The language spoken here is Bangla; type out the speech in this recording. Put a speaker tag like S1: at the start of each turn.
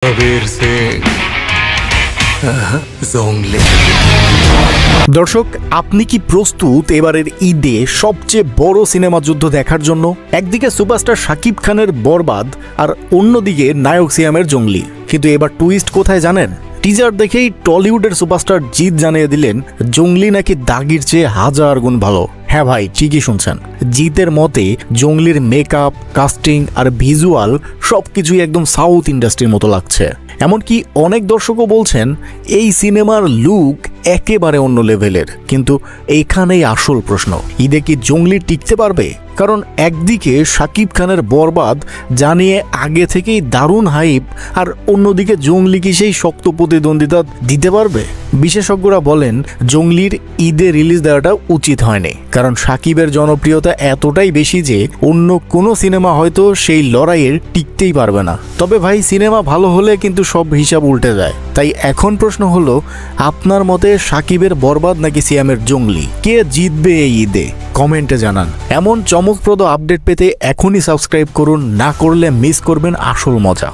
S1: कबीर सिंह জংলি।
S2: দর্শক, আপনি কি প্রস্তুত এবারের ঈদে সবচেয়ে বড় সিনেমা যুদ্ধ দেখার জন্য? একদিকে সুপারস্টার শাকিব খানের বরবাদ আর অন্যদিকে নায়ক সিয়ামের জংলি। কিন্তু এবার টুইস্ট কোথায় জানেন? টিজার দেখেই টলিউডের সুপারস্টার জিৎ জানিয়ে দিলেন জংলি নাকি দাগির চেয়ে হাজার গুণ ভালো। হ্যাঁ ভাই, ঠিকই শুনছেন। জিতের মতে জংলির মেকআপ, কাস্টিং আর ভিজুয়াল সবকিছুই একদম সাউথ ইন্ডাস্ট্রির মতো লাগছে। এমনকি অনেক দর্শকও বলছেন এই সিনেমার লুক একেবারে অন্য লেভেলের। কিন্তু এইখানেই আসল প্রশ্ন, ঈদে কি জংলি টিকতে পারবে? কারণ একদিকে শাকিব খানের বরবাদ জানিয়ে আগে থেকেই দারুণ হাইপ, আর অন্যদিকে জংলি কি সেই শক্ত প্রতিদ্বন্দ্বিতা দিতে পারবে? বিশেষজ্ঞরা বলেন জংলির ঈদে রিলিজ দেওয়াটা উচিত হয়নি, কারণ শাকিবের জনপ্রিয়তা এতটাই বেশি যে অন্য কোনো সিনেমা হয়তো সেই লড়াইয়ের টিকতেই পারবে না। তবে ভাই, সিনেমা ভালো হলে কিন্তু সব হিসাব উল্টে যায়। তাই এখন প্রশ্ন হলো, আপনার মতে শাকিবের বরবাদ নাকি সিয়ামের জংলি, কে জিতবে এই ঈদে? কমেন্টে জানান। এমন চমকপ্রদ আপডেট পেতে এখনই সাবস্ক্রাইব করুন, না করলে মিস করবেন আসল মজা।